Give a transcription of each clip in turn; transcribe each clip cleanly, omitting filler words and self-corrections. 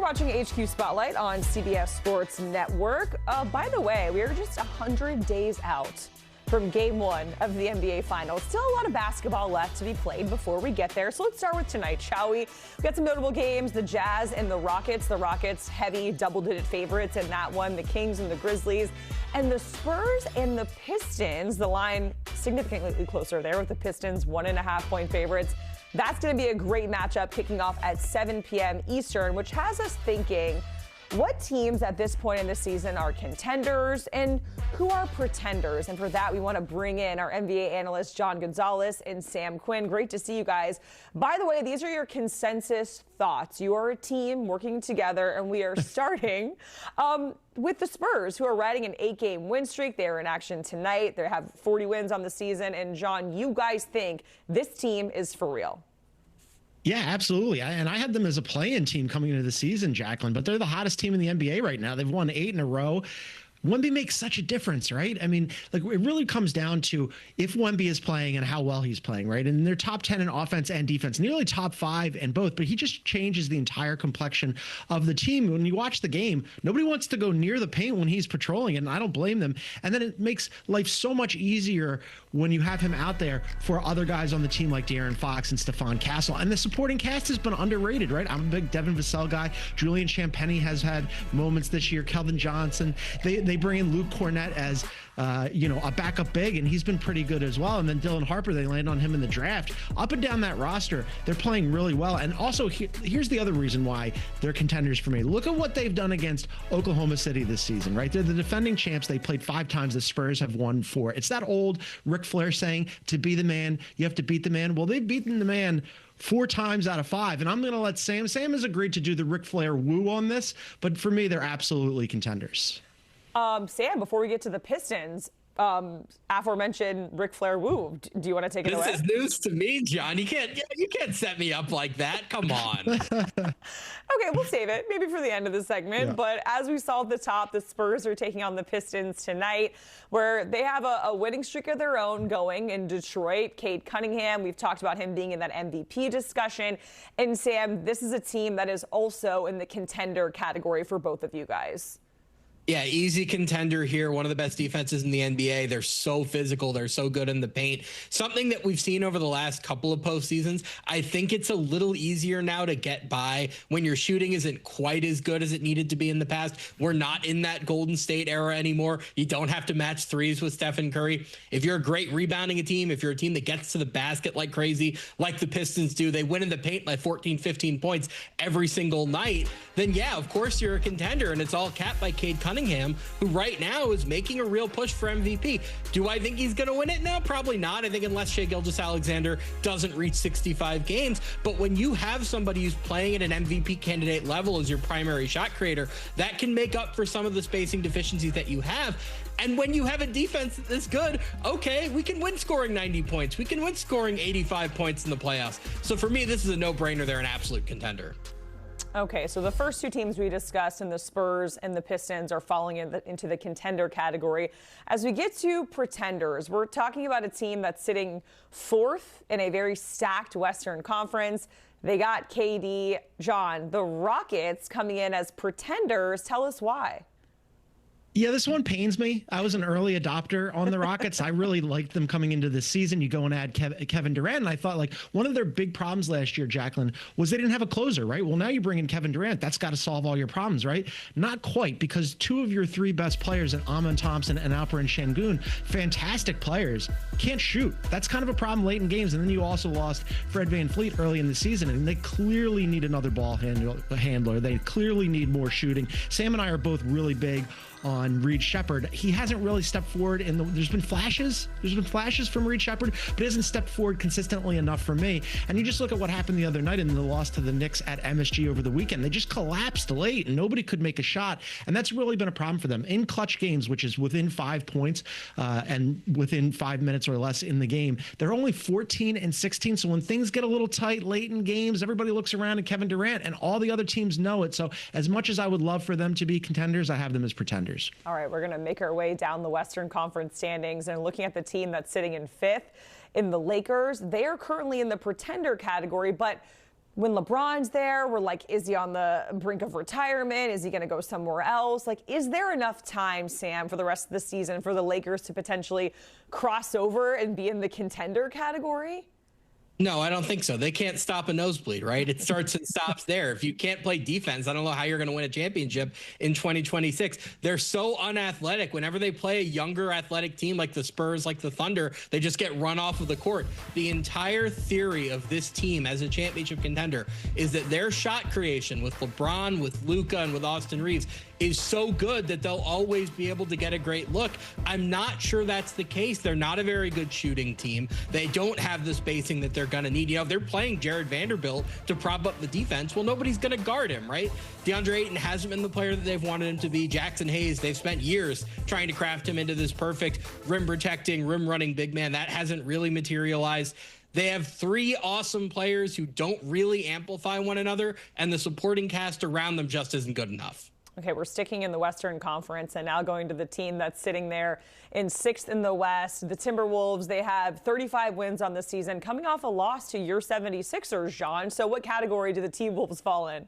You're watching HQ Spotlight on CBS Sports Network. By the way, we are just 100 days out from Game 1 of the NBA Finals. Still a lot of basketball left to be played before we get there. So let's start with tonight, shall we? We've got some notable games, the Jazz and the Rockets. The Rockets, heavy double-digit favorites in that one. The Kings and the Grizzlies. And the Spurs and the Pistons, the line significantly closer there with the Pistons 1.5-point favorites. That's going to be a great matchup kicking off at 7 p.m. Eastern, which has us thinking, what teams at this point in the season are contenders and who are pretenders? And for that, we want to bring in our NBA analysts, Gonzalez and Sam Quinn. Great to see you guys. By the way, these are your consensus thoughts. You are a team working together, and we are starting with the Spurs, who are riding an 8-game win streak. They are in action tonight. They have 40 wins on the season. And, John, you guys think this team is for real? Yeah, absolutely. I had them as a play-in team coming into the season, Jacqueline, but they're the hottest team in the NBA right now. They've won 8 in a row. Wemby makes such a difference, right? I mean, like, it really comes down to if Wemby is playing and how well he's playing, right? And they're top 10 in offense and defense, nearly top 5 in both, but he just changes the entire complexion of the team. When you watch the game, nobody wants to go near the paint when he's patrolling it, and I don't blame them. And then it makes life so much easier when you have him out there for other guys on the team like De'Aaron Fox and Stephon Castle. And the supporting cast has been underrated, right? I'm a big Devin Vassell guy. Julian Champagnie has had moments this year. Kelvin Johnson. They bring in Luke Cornett as a backup big, and he's been pretty good as well. And then Dylan Harper, they land on him in the draft. Up and down that roster, they're playing really well. And also, here's the other reason why they're contenders for me. Look at what they've done against Oklahoma City this season, right? They're the defending champs. They played 5 times. The Spurs have won 4. It's that old Ric Flair saying, to be the man, you have to beat the man. Well, they've beaten the man 4 times out of 5. And I'm going to let Sam has agreed to do the Ric Flair woo on this, but for me, they're absolutely contenders. Sam, before we get to the Pistons, aforementioned Ric Flair woo. Do you want to take it away? This is news to me, John. You can't set me up like that. Come on. Okay, we'll save it maybe for the end of the segment. Yeah. But as we saw at the top, the Spurs are taking on the Pistons tonight, where they have a winning streak of their own going in Detroit. Cade Cunningham, we've talked about him being in that MVP discussion. And Sam, this is a team that is also in the contender category for both of you guys. Yeah, easy contender here. One of the best defenses in the NBA. They're so physical. They're so good in the paint. Something that we've seen over the last couple of postseasons. I think it's a little easier now to get by when your shooting isn't quite as good as it needed to be in the past. We're not in that Golden State era anymore. You don't have to match threes with Stephen Curry. If you're a great rebounding team, if you're a team that gets to the basket like crazy, like the Pistons do, they win in the paint by 14, 15 points every single night, then yeah, of course you're a contender, and it's all capped by Cade Cunningham, who right now is making a real push for MVP. Do I think he's going to win it? No, probably not. I think unless Shai Gilgeous-Alexander doesn't reach 65 games. But when you have somebody who's playing at an MVP candidate level as your primary shot creator, that can make up for some of the spacing deficiencies that you have. And when you have a defense that's good, okay, we can win scoring 90 points. We can win scoring 85 points in the playoffs. So for me, this is a no-brainer. They're an absolute contender. Okay, so the first 2 teams we discussed, and the Spurs and the Pistons, are falling into the contender category. As we get to pretenders, we're talking about a team that's sitting 4th in a very stacked Western Conference. They got KD. John, the Rockets coming in as pretenders. Tell us why. Yeah, this one pains me. I was an early adopter on the Rockets. I really liked them coming into this season. You go and add Kevin Durant, and I thought, like, one of their big problems last year, Jacqueline, was they didn't have a closer, right? Well, now you bring in Kevin Durant. That's got to solve all your problems, right? Not quite, because 2 of your 3 best players, Amen Thompson and Alperen Şengün, fantastic players, can't shoot. That's kind of a problem late in games. And then you also lost Fred VanVleet early in the season, and they clearly need another ball handler. They clearly need more shooting. Sam and I are both really big on Reed Sheppard. He hasn't really stepped forward there's been flashes from Reed Sheppard, but he hasn't stepped forward consistently enough for me. And you just look at what happened the other night in the loss to the Knicks at MSG over the weekend. They just collapsed late and nobody could make a shot. And that's really been a problem for them in clutch games, which is within 5 points and within 5 minutes or less in the game. They're only 14 and 16. So when things get a little tight late in games, everybody looks around at Kevin Durant, and all the other teams know it. So as much as I would love for them to be contenders, I have them as pretenders. All right, we're going to make our way down the Western Conference standings, and looking at the team that's sitting in 5th in the Lakers. They are currently in the pretender category, but when LeBron's there, we're like, is he on the brink of retirement? Is he going to go somewhere else? Like, is there enough time, Sam, for the rest of the season for the Lakers to potentially cross over and be in the contender category? No, I don't think so. They can't stop a nosebleed, right? It starts and stops there. If you can't play defense, I don't know how you're going to win a championship in 2026. They're so unathletic. Whenever they play a younger athletic team like the Spurs, like the Thunder, they just get run off of the court. The entire theory of this team as a championship contender is that their shot creation with LeBron, with Luka, and with Austin Reeves is so good that they'll always be able to get a great look. I'm not sure that's the case. They're not a very good shooting team. They don't have the spacing that they're going to need. You know, if they're playing Jared Vanderbilt to prop up the defense, well, nobody's going to guard him, right? DeAndre Ayton hasn't been the player that they've wanted him to be. Jackson Hayes, they've spent years trying to craft him into this perfect rim protecting, rim running big man. That hasn't really materialized. They have three awesome players who don't really amplify one another, and the supporting cast around them just isn't good enough. Okay, we're sticking in the Western Conference and now going to the team that's sitting there in 6th in the West. The Timberwolves, they have 35 wins on the season, coming off a loss to your 76ers, John. So what category do the T-Wolves fall in?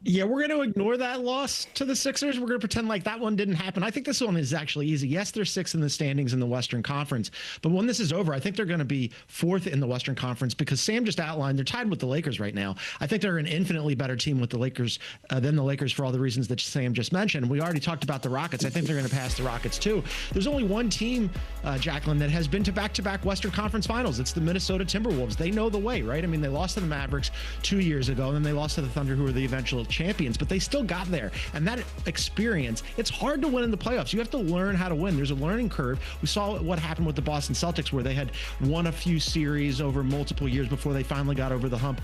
Yeah, we're going to ignore that loss to the Sixers. We're going to pretend like that one didn't happen. I think this one is actually easy. Yes, they're 6th in the standings in the Western Conference, but when this is over, I think they're going to be 4th in the Western Conference because Sam just outlined they're tied with the Lakers right now. I think they're an infinitely better team with the Lakers than the Lakers for all the reasons that Sam just mentioned. We already talked about the Rockets. I think they're going to pass the Rockets too. There's only one team, Jacqueline, that has been to back-to-back Western Conference Finals. It's the Minnesota Timberwolves. They know the way, right? I mean, they lost to the Mavericks 2 years ago, and then they lost to the Thunder, who were the eventual champions, but they still got there. And that experience, it's hard to win in the playoffs. You have to learn how to win. There's a learning curve. We saw what happened with the Boston Celtics, where they had won a few series over multiple years before they finally got over the hump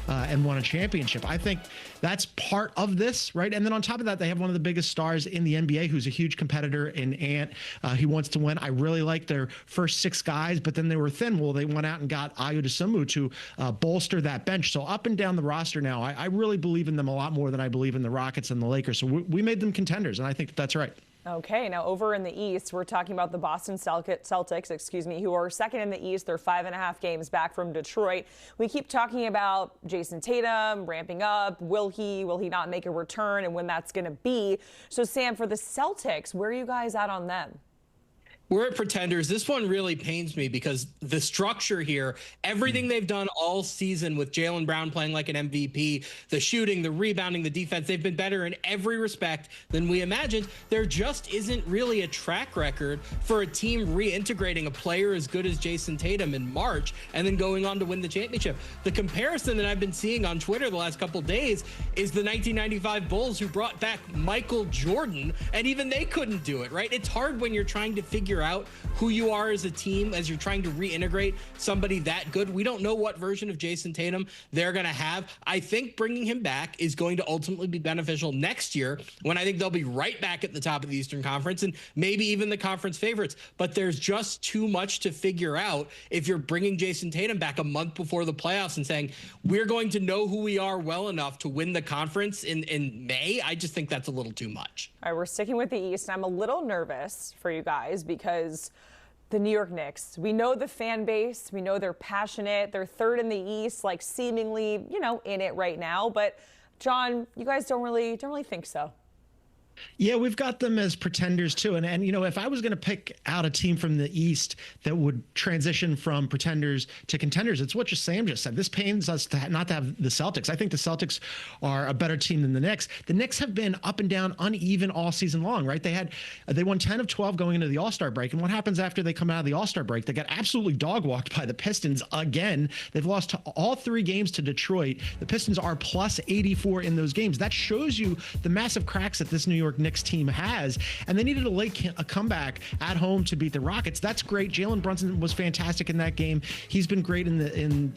and won a championship. I think that's part of this, right? And then on top of that, they have one of the biggest stars in the NBA who's a huge competitor in Ant. He wants to win. I really like their first 6 guys, but then they were thin. Well, they went out and got Ayo Dosunmu to bolster that bench. So up and down the roster now, I really believe in them a lot more than I believe in the Rockets and the Lakers. So we made them contenders, and I think that's right. Okay, now over in the East, we're talking about the Boston Celtics, who are 2nd in the East. They're 5.5 games back from Detroit. We keep talking about Jason Tatum ramping up. Will he not make a return, and when that's going to be? So, Sam, for the Celtics, where are you guys at on them? We're at Pretenders. This one really pains me because the structure here, everything they've done all season with Jaylen Brown playing like an MVP, the shooting, the rebounding, the defense, they've been better in every respect than we imagined. There just isn't really a track record for a team reintegrating a player as good as Jason Tatum in March and then going on to win the championship. The comparison that I've been seeing on Twitter the last couple of days is the 1995 Bulls, who brought back Michael Jordan, and even they couldn't do it, right? It's hard when you're trying to figure out who you are as a team as you're trying to reintegrate somebody that good. We don't know what version of Jason Tatum they're going to have. I think bringing him back is going to ultimately be beneficial next year, when I think they'll be right back at the top of the Eastern Conference and maybe even the conference favorites. But there's just too much to figure out if you're bringing Jason Tatum back a month before the playoffs and saying, we're going to know who we are well enough to win the conference in May. I just think that's a little too much. All right, we're sticking with the East, and I'm a little nervous for you guys because the New York Knicks, we know the fan base, we know they're passionate, they're 3rd in the East, like seemingly, in it right now. But John, you guys don't really think so. Yeah, we've got them as pretenders too. And if I was going to pick out a team from the East that would transition from pretenders to contenders, it's what Sam just said. This pains us not to have the Celtics. I think the Celtics are a better team than the Knicks. The Knicks have been up and down, uneven all season long, right? They won 10 of 12 going into the All-Star break. And what happens after they come out of the All-Star break? They got absolutely dog-walked by the Pistons again. They've lost all 3 games to Detroit. The Pistons are plus 84 in those games. That shows you the massive cracks that this New York Knicks team has, and they needed a comeback at home to beat the Rockets. That's great. Jalen Brunson was fantastic in that game. He's been great in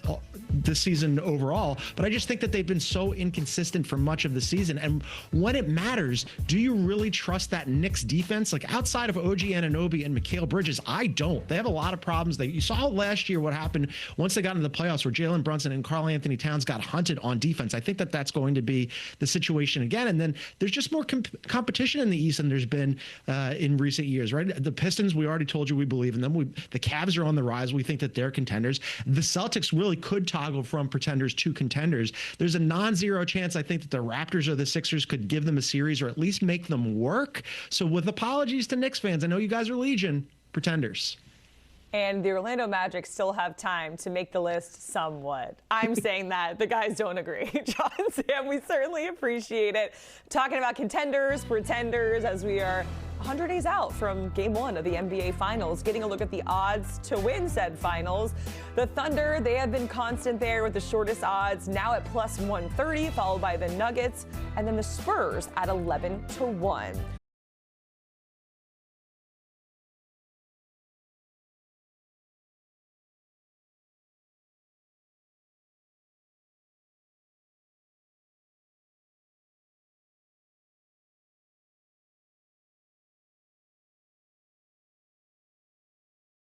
the season overall, but I just think that they've been so inconsistent for much of the season. And when it matters, do you really trust that Knicks defense? Like, outside of OG Anunoby and Mikal Bridges, I don't. They have a lot of problems. You saw last year what happened once they got into the playoffs, where Jalen Brunson and Karl Anthony Towns got hunted on defense. I think that that's going to be the situation again. And then there's just more competition competition in the East than there's been in recent years, right? The Pistons, we already told you we believe in them. The Cavs are on the rise. We think that they're contenders. The Celtics really could toggle from pretenders to contenders. There's a non-zero chance, I think, that the Raptors or the Sixers could give them a series or at least make them work. So with apologies to Knicks fans, I know you guys are Legion, pretenders. And the Orlando Magic still have time to make the list somewhat. I'm saying that. The guys don't agree. John, Sam, we certainly appreciate it. Talking about contenders, pretenders, as we are 100 days out from Game 1 of the NBA Finals, getting a look at the odds to win said finals. The Thunder, they have been constant there with the shortest odds, now at plus 130, followed by the Nuggets, and then the Spurs at 11-1.